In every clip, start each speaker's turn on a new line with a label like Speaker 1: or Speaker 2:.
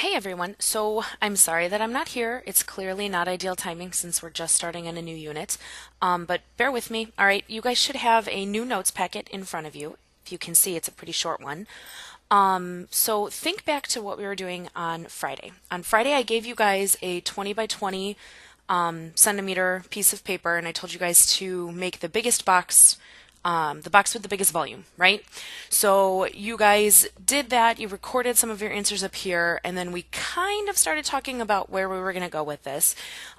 Speaker 1: Hey everyone, so I'm sorry that I'm not here. It's clearly not ideal timing since we're just starting in a new unit, but bear with me. All right, you guys should have a new notes packet in front of you. If you can see, it's a pretty short one. So think back to what we were doing on Friday. On Friday, I gave you guys a 20 by 20 centimeter piece of paper, and I told you guys to make the box with the biggest volume, right? So you guys did that, you recorded some of your answers up here, and then we kind of started talking about where we were going to go with this.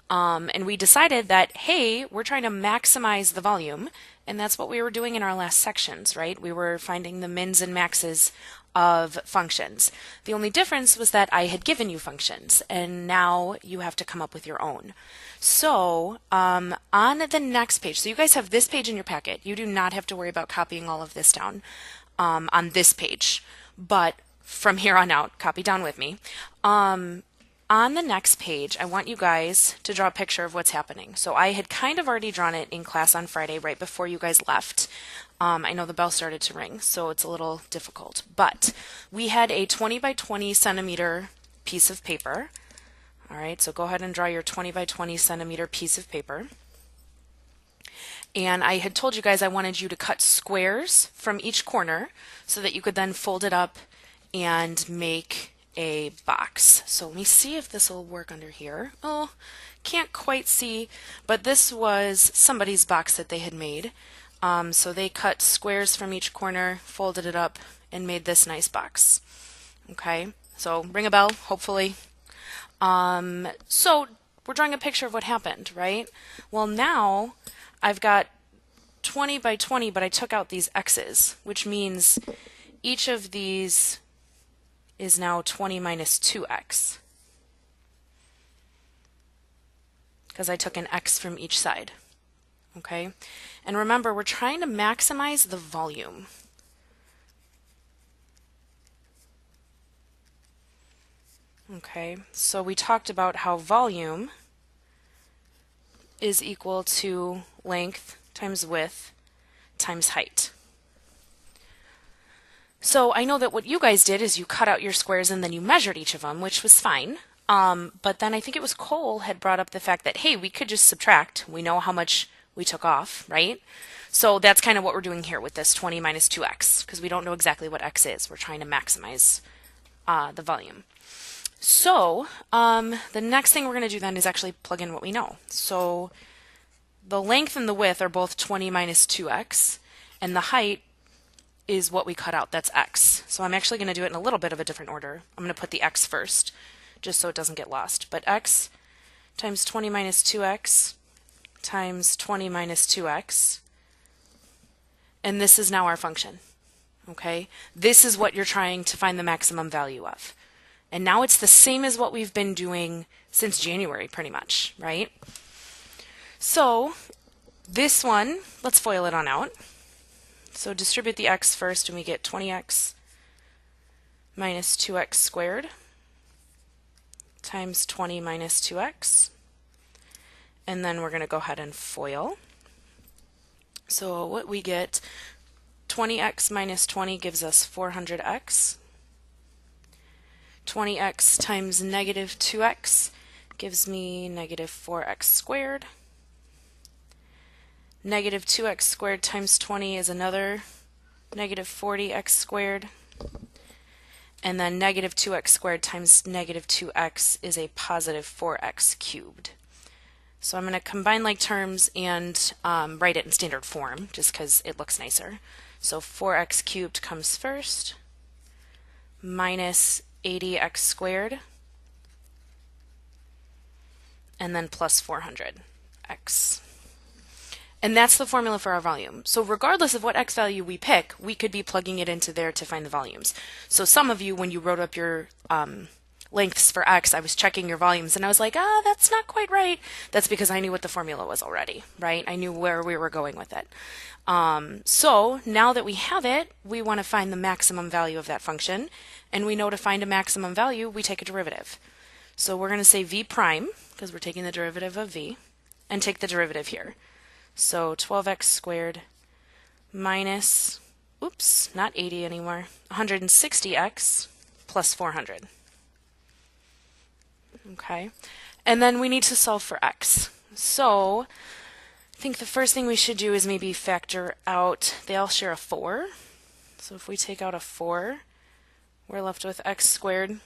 Speaker 1: And we decided that, hey, we're trying to maximize the volume, and that's what we were doing in our last sections, right? We were finding the mins and maxes of functions. The only difference was that I had given you functions, and now you have to come up with your own. So on the next page, so you guys have this page in your packet. You do not have to worry about copying all of this down on this page, but from here on out, copy down with me. On the next page, I want you guys to draw a picture of what's happening. So I had kind of already drawn it in class on Friday right before you guys left. I know the bell started to ring, so it's a little difficult. But we had a 20 by 20 centimeter piece of paper. All right, so go ahead and draw your 20 by 20 centimeter piece of paper. And I had told you guys I wanted you to cut squares from each corner so that you could then fold it up and make a box. So let me see if this will work under here. Oh, can't quite see, but this was somebody's box that they had made. So they cut squares from each corner, folded it up, and made this nice box. Okay, so ring a bell, hopefully. So we're drawing a picture of what happened, right? Well, now I've got 20 by 20, but I took out these x's, which means each of these is now 20 minus 2x, because I took an x from each side. Okay, and remember, we're trying to maximize the volume. Okay, so we talked about how volume is equal to length times width times height. So I know that what you guys did is you cut out your squares and then you measured each of them, which was fine. But then I think it was Cole had brought up the fact that, hey, we could just subtract. We know how much we took off, right? So that's kind of what we're doing here with this 20 minus 2x, because we don't know exactly what x is. We're trying to maximize the volume. So the next thing we're going to do then is actually plug in what we know. So the length and the width are both 20 minus 2x, and the height is what we cut out. That's x. So I'm actually going to do it in a little bit of a different order. I'm going to put the x first, just so it doesn't get lost. But x times 20 minus 2x times 20 minus 2x, and this is now our function. Okay? This is what you're trying to find the maximum value of. And now it's the same as what we've been doing since January, pretty much, right? So this one, let's FOIL it on out. So distribute the x first, and we get 20x minus 2x squared times 20 minus 2x. And then we're going to go ahead and FOIL. So what we get, 20x minus 20 gives us 400x. 20x times negative 2x gives me negative 4x squared. Negative 2x squared times 20 is another negative 40x squared. And then negative 2x squared times negative 2x is a positive 4x cubed. So I'm going to combine like terms and write it in standard form, just because it looks nicer. So 4x cubed comes first, minus 80x squared, and then plus 400x. And that's the formula for our volume. So regardless of what x value we pick, we could be plugging it into there to find the volumes. So some of you, when you wrote up your lengths for x, I was checking your volumes and I was like, that's not quite right. That's because I knew what the formula was already, right? I knew where we were going with it. So now that we have it, we want to find the maximum value of that function. And we know to find a maximum value, we take a derivative. So we're going to say v prime, because we're taking the derivative of v, and take the derivative here. So 12x squared minus, oops, not 80 anymore, 160x plus 400. Okay, and then we need to solve for x. So I think the first thing we should do is maybe factor out, they all share a 4. So if we take out a 4, we're left with x squared,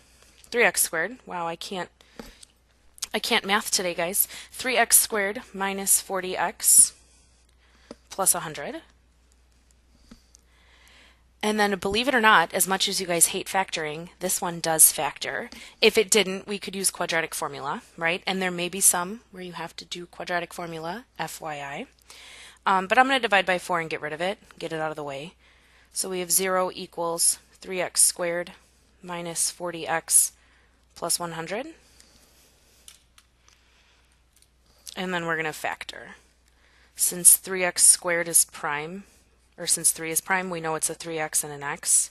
Speaker 1: 3x squared. Wow, I can't math today, guys. 3x squared minus 40x plus 100. And then, believe it or not, as much as you guys hate factoring, this one does factor. If it didn't, we could use quadratic formula, right? And there may be some where you have to do quadratic formula, FYI. But I'm going to divide by 4 and get rid of it, get it out of the way. So we have 0 equals 3x squared minus 40x plus 100. And then we're going to factor. Since 3x squared is prime, or since 3 is prime, we know it's a 3x and an x.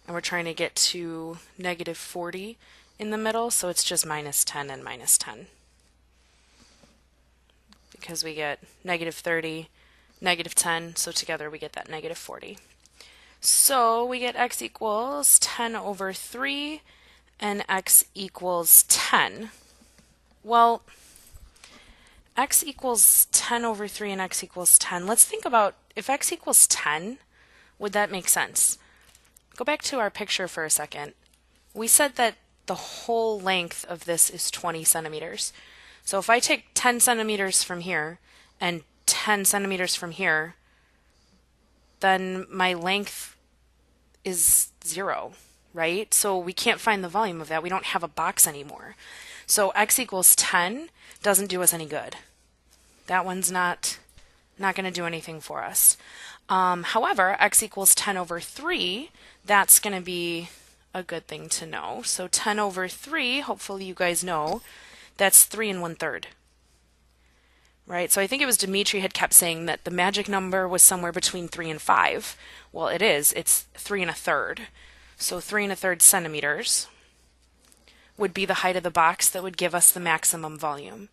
Speaker 1: And we're trying to get to negative 40 in the middle, so it's just minus 10 and minus 10. Because we get negative 30, negative 10, so together we get that negative 40. So we get x equals 10 over 3 and x equals 10. Well, x equals 10 over 3 and x equals 10. Let's think about if x equals 10, would that make sense? Go back to our picture for a second. We said that the whole length of this is 20 centimeters. So if I take 10 centimeters from here and 10 centimeters from here, then my length is 0, right? So we can't find the volume of that. We don't have a box anymore. So x equals 10 doesn't do us any good. That one's not going to do anything for us. However, x equals 10 over 3, that's going to be a good thing to know. So 10 over 3, hopefully you guys know, that's 3 1/3. Right? So I think it was Dimitri had kept saying that the magic number was somewhere between 3 and 5. Well, it is. It's 3 1/3. So 3 1/3 centimeters would be the height of the box that would give us the maximum volume.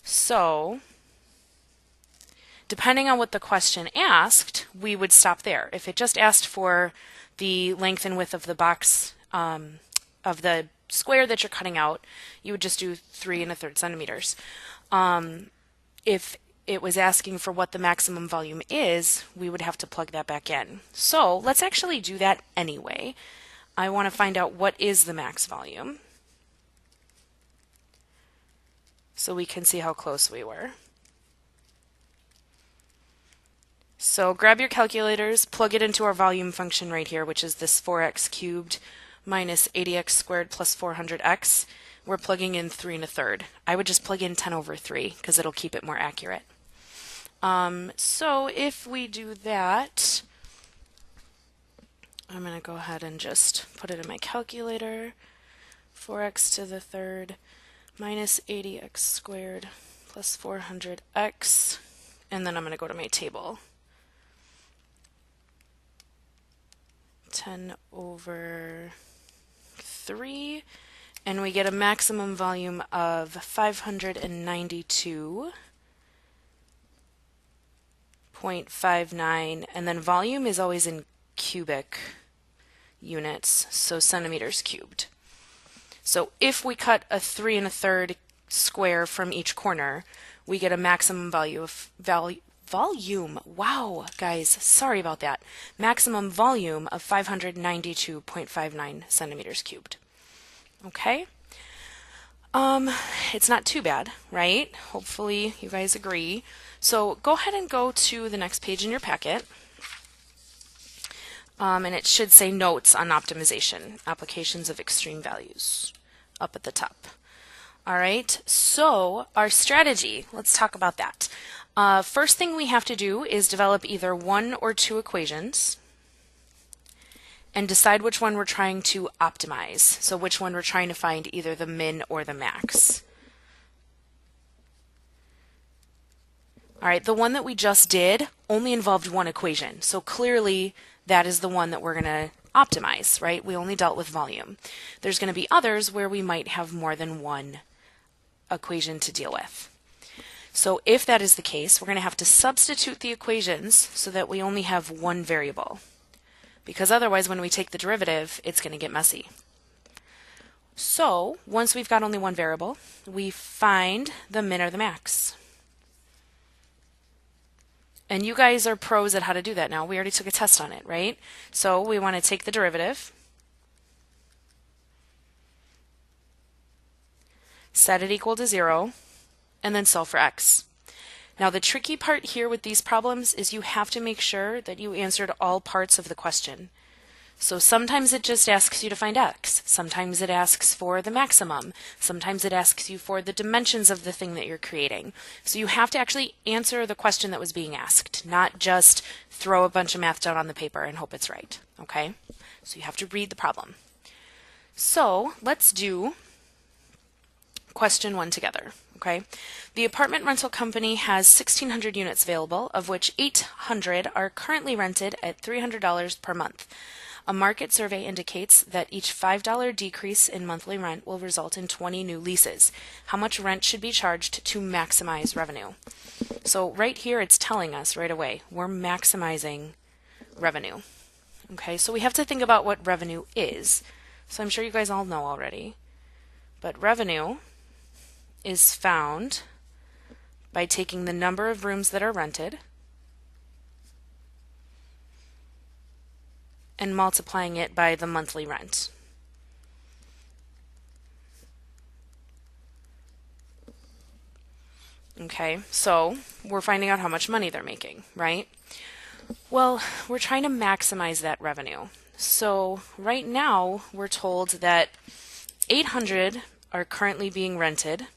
Speaker 1: So depending on what the question asked, we would stop there. If it just asked for the length and width of the box of the square that you're cutting out, you would just do 3 1/3 centimeters. If it was asking for what the maximum volume is, we would have to plug that back in. So let's actually do that anyway. I want to find out what is the max volume, so we can see how close we were. So grab your calculators, plug it into our volume function right here, which is this 4x cubed minus 80x squared plus 400x. We're plugging in 3 1/3. I would just plug in 10 over 3 because it'll keep it more accurate. So if we do that, I'm going to go ahead and just put it in my calculator. 4x to the third minus 80x squared plus 400x. And then I'm going to go to my table. 10 over 3, and we get a maximum volume of 592.59, and then volume is always in cubic units, so centimeters cubed. So if we cut a 3 1/3 square from each corner, we get a maximum volume. Wow, guys, sorry about that. Maximum volume of 592.59 centimeters cubed. Okay? It's not too bad, right? Hopefully you guys agree. So go ahead and go to the next page in your packet. And it should say Notes on Optimization, Applications of Extreme Values, up at the top. All right, so our strategy, let's talk about that. First thing we have to do is develop either 1 or 2 equations and decide which one we're trying to optimize. So which one we're trying to find either the min or the max. All right, the one that we just did only involved 1 equation. So clearly that is the one that we're going to optimize, right? We only dealt with volume. There's going to be others where we might have more than 1 equation to deal with. So if that is the case, we're going to have to substitute the equations so that we only have 1 variable. Because otherwise when we take the derivative, it's going to get messy. So once we've got only one variable, we find the min or the max. And you guys are pros at how to do that now. We already took a test on it, right? So we want to take the derivative, set it equal to 0, and then solve for x. Now the tricky part here with these problems is you have to make sure that you answered all parts of the question. So sometimes it just asks you to find x, sometimes it asks for the maximum, sometimes it asks you for the dimensions of the thing that you're creating. So you have to actually answer the question that was being asked, not just throw a bunch of math down on the paper and hope it's right, okay? So you have to read the problem. So let's do question 1 together, okay? The apartment rental company has 1,600 units available, of which 800 are currently rented at $300 per month. A market survey indicates that each $5 decrease in monthly rent will result in 20 new leases. How much rent should be charged to maximize revenue? So right here it's telling us right away we're maximizing revenue. Okay, so we have to think about what revenue is. So I'm sure you guys all know already. But revenue is found by taking the number of rooms that are rented and multiplying it by the monthly rent. Okay, so we're finding out how much money they're making, right? Well, we're trying to maximize that revenue. So right now we're told that 800 are currently being rented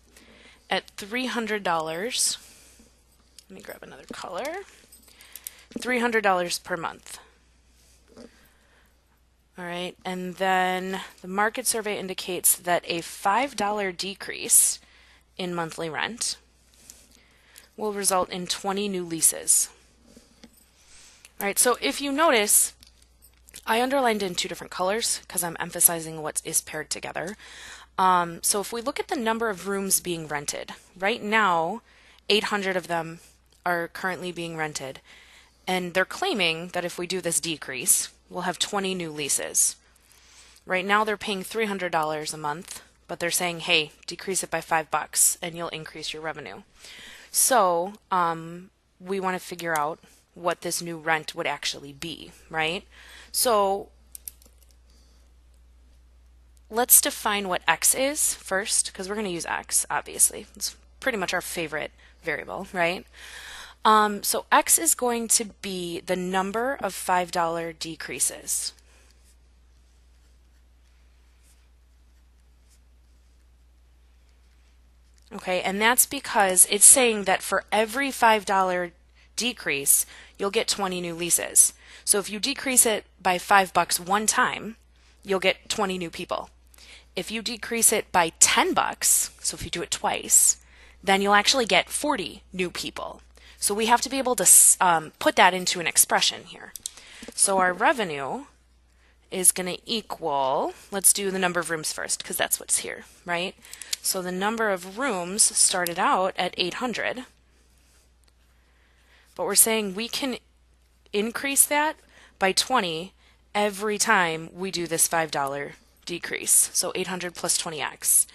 Speaker 1: at $300. Let me grab another color. $300 per month. All right, and then the market survey indicates that a $5 decrease in monthly rent will result in 20 new leases. All right, so if you notice, I underlined in 2 different colors because I'm emphasizing what is paired together. So if we look at the number of rooms being rented, right now 800 of them are currently being rented, and they're claiming that if we do this decrease, we'll have 20 new leases. Right now they're paying $300 a month, but they're saying, hey, decrease it by $5 and you'll increase your revenue. So we want to figure out what this new rent would actually be, right? So let's define what x is first, because we're going to use x, obviously. It's pretty much our favorite variable, right? So x is going to be the number of $5 decreases. Okay, and that's because it's saying that for every $5 decrease, you'll get 20 new leases. So if you decrease it by $5 one time, you'll get 20 new people. If you decrease it by $10, so if you do it twice, then you'll actually get 40 new people. So we have to be able to put that into an expression here. So our revenue is going to equal, let's do the number of rooms first because that's what's here, right? So the number of rooms started out at 800, but we're saying we can increase that by 20 every time we do this $5 decrease. So 800 plus 20x.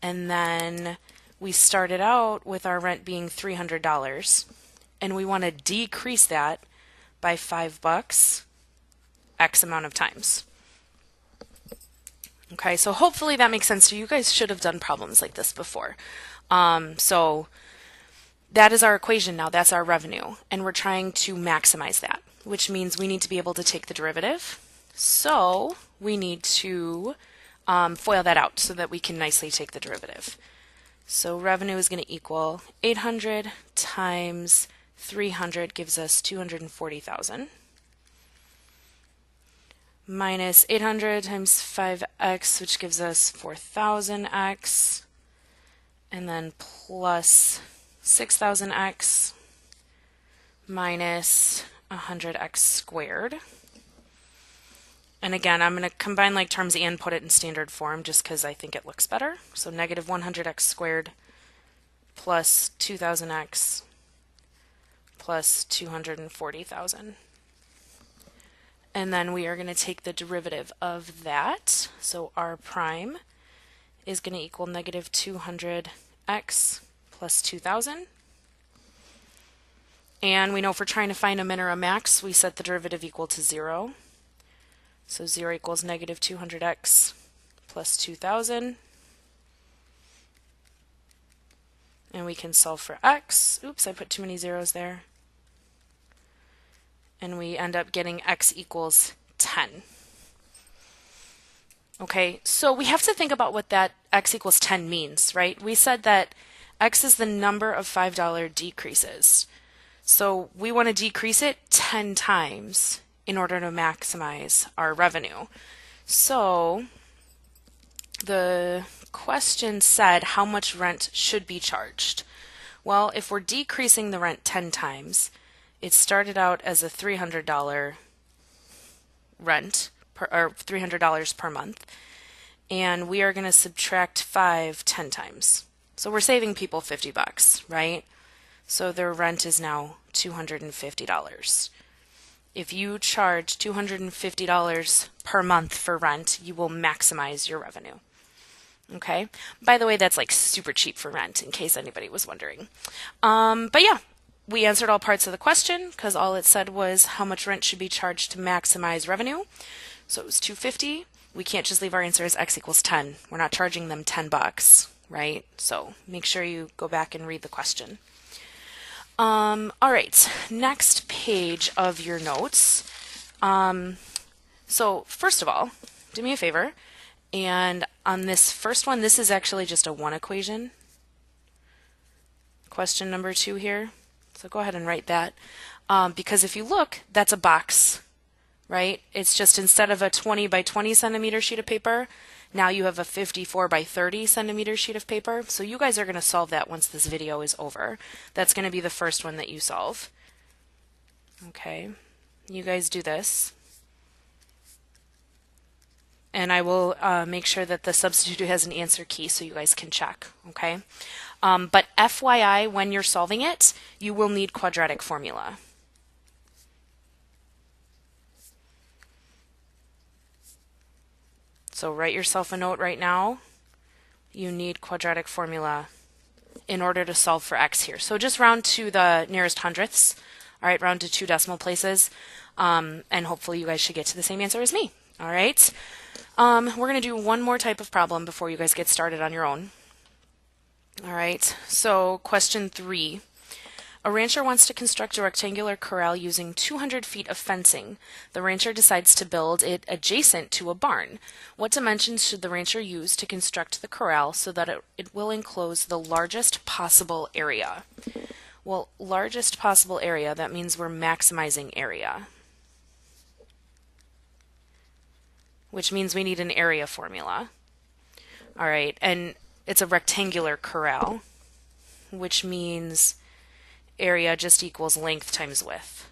Speaker 1: And then we started out with our rent being $300, and we want to decrease that by $5 X amount of times. Okay, so hopefully that makes sense to you. You guys should have done problems like this before. So that is our equation now. That's our revenue. And we're trying to maximize that, which means we need to be able to take the derivative. So we need to FOIL that out so that we can nicely take the derivative. So revenue is going to equal 800 times 300 gives us 240,000. Minus 800 times 5x, which gives us 4,000x. And then plus 6,000x minus 100x squared. And again, I'm going to combine like terms and put it in standard form just because I think it looks better. So negative 100x squared plus 2,000x plus 240,000. And then we are going to take the derivative of that. So r prime is going to equal negative 200x plus 2,000. And we know if we're trying to find a min or a max, we set the derivative equal to 0. So 0 equals negative 200x plus 2,000. And we can solve for x. Oops, I put too many zeros there. And we end up getting x equals 10. Okay, so we have to think about what that x equals 10 means, right? We said that x is the number of $5 decreases. So we want to decrease it 10 times in order to maximize our revenue. So the question said how much rent should be charged. Well, if we're decreasing the rent 10 times, it started out as a $300 rent, or $300 per month, and we are going to subtract 5 10 times. So we're saving people 50 bucks, right? So their rent is now $250. If you charge $250 per month for rent, you will maximize your revenue. Okay? By the way, that's like super cheap for rent, in case anybody was wondering. But yeah, we answered all parts of the question because all it said was how much rent should be charged to maximize revenue. So it was $250. We can't just leave our answer as x equals 10. We're not charging them 10 bucks, right? So make sure you go back and read the question. All right, next page of your notes. So first of all, do me a favor, and on this first one, this is actually just a one equation. Question number 2 here. So go ahead and write that. Because if you look, that's a box, right? It's just instead of a 20 by 20 centimeter sheet of paper, now you have a 54 by 30 centimeter sheet of paper. So you guys are going to solve that once this video is over. That's going to be the first one that you solve. Okay, you guys do this. And I will make sure that the substitute has an answer key so you guys can check, okay? But FYI, when you're solving it, you will need quadratic formula. So write yourself a note right now. You need quadratic formula in order to solve for x here. So just round to the nearest hundredths. All right, round to 2 decimal places. And hopefully you guys should get to the same answer as me. All right. We're going to do one more type of problem before you guys get started on your own. All right, so question 3. A rancher wants to construct a rectangular corral using 200 feet of fencing. The rancher decides to build it adjacent to a barn. What dimensions should the rancher use to construct the corral so that it will enclose the largest possible area? Well, largest possible area, that means we're maximizing area, which means we need an area formula. All right, and it's a rectangular corral, which means area just equals length times width.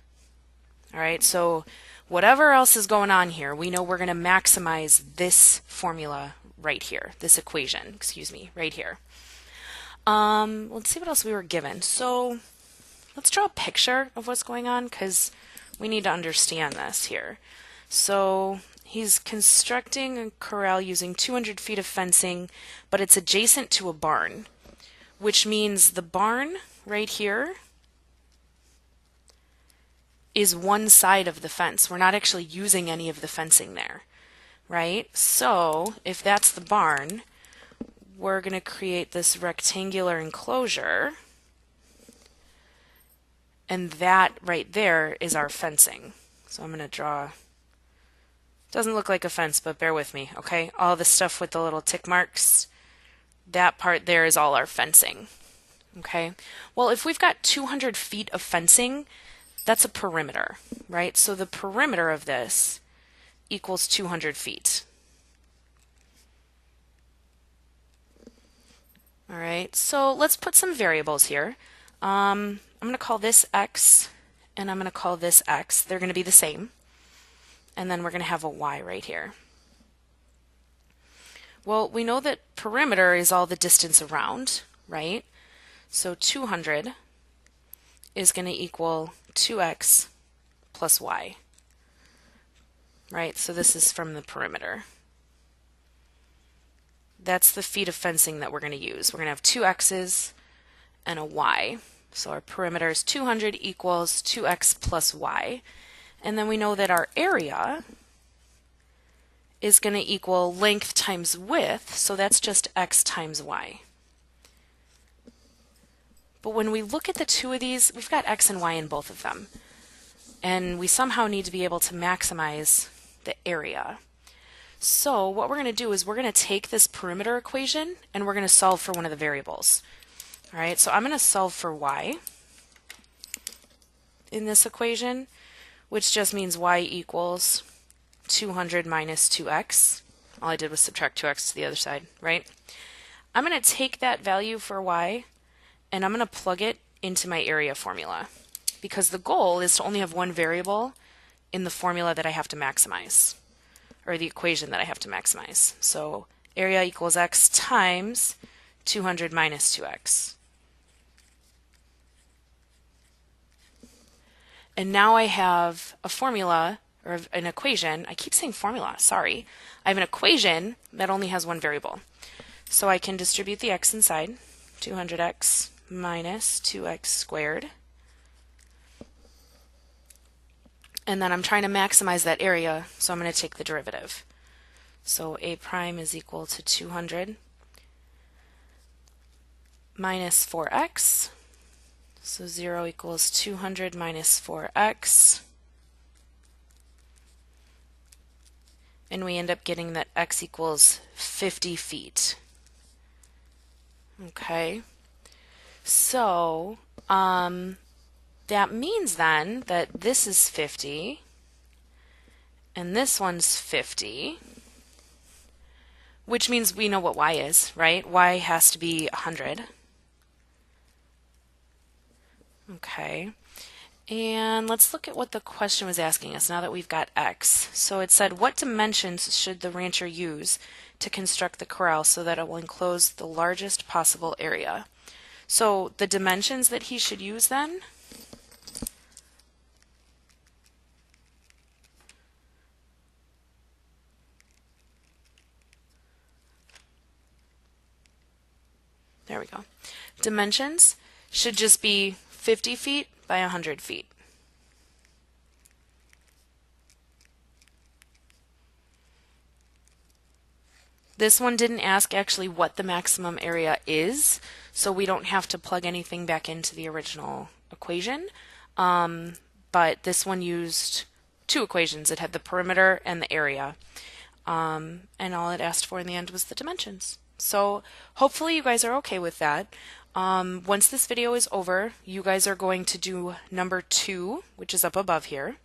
Speaker 1: All right, so whatever else is going on here, we know we're going to maximize this formula right here, this equation, excuse me, right here. Let's see what else we were given. So let's draw a picture of what's going on because we need to understand this here. So he's constructing a corral using 200 feet of fencing, but it's adjacent to a barn, which means the barn right here is one side of the fence. We're not actually using any of the fencing there, right? So if that's the barn, we're going to create this rectangular enclosure, and that right there is our fencing. So I'm going to draw, doesn't look like a fence, but bear with me, okay? All the stuff with the little tick marks, that part there is all our fencing, okay? Well, if we've got 200 feet of fencing, that's a perimeter, right? So the perimeter of this equals 200 feet. All right, so let's put some variables here. I'm going to call this x, and I'm going to call this x. They're going to be the same. And then we're going to have a y right here. Well, we know that perimeter is all the distance around, right? So 200 is going to equal 2x plus y, right? So this is from the perimeter. that's the feet of fencing that we're going to use. We're going to have two x's and a y. So our perimeter is 200 equals 2x plus y. And then we know that our area is going to equal length times width, so that's just x times y. But when we look at the two of these, we've got x and y in both of them. And we somehow need to be able to maximize the area. So what we're going to do is we're going to take this perimeter equation and we're going to solve for one of the variables. All right, so I'm going to solve for y in this equation, which just means y equals 200 minus 2x. All I did was subtract 2x to the other side, right? I'm going to take that value for y and I'm going to plug it into my area formula because the goal is to only have one variable in the formula that I have to maximize, or the equation that I have to maximize. So area equals x times 200 minus 2x. And now I have a formula, or an equation. I keep saying formula, sorry. I have an equation that only has one variable. So I can distribute the x inside, 200x minus 2x squared. And then I'm trying to maximize that area, so I'm going to take the derivative. So a prime is equal to 200 minus 4x. So 0 equals 200 minus 4x. And we end up getting that x equals 50 feet. Okay. So that means then that this is 50 and this one's 50, which means we know what y is, right? Y has to be 100. Okay. And let's look at what the question was asking us now that we've got x. So it said, what dimensions should the rancher use to construct the corral so that it will enclose the largest possible area? So the dimensions that he should use then, there we go. Dimensions should just be 50 feet by 100 feet. This one didn't ask actually what the maximum area is, so we don't have to plug anything back into the original equation. But this one used two equations. It had the perimeter and the area. And all it asked for in the end was the dimensions. So hopefully you guys are okay with that. Once this video is over, you guys are going to do number 2, which is up above here.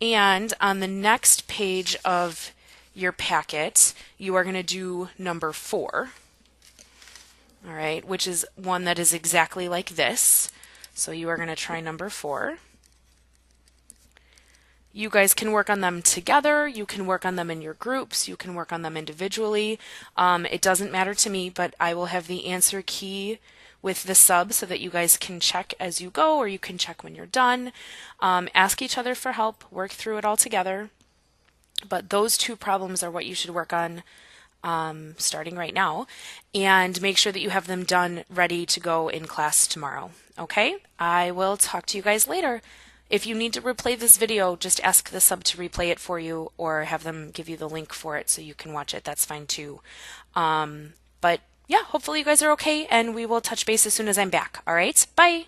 Speaker 1: And on the next page of your packet, you are going to do number 4. All right, which is one that is exactly like this. So you are going to try number 4. You guys can work on them together, you can work on them in your groups, you can work on them individually. It doesn't matter to me, but I will have the answer key with the sub so that you guys can check as you go, or you can check when you're done. Ask each other for help, work through it all together. But those 2 problems are what you should work on starting right now, and make sure that you have them done ready to go in class tomorrow. Okay? I will talk to you guys later. If you need to replay this video, just ask the sub to replay it for you or have them give you the link for it so you can watch it. That's fine too. But yeah, hopefully you guys are okay and we will touch base as soon as I'm back. All right? Bye.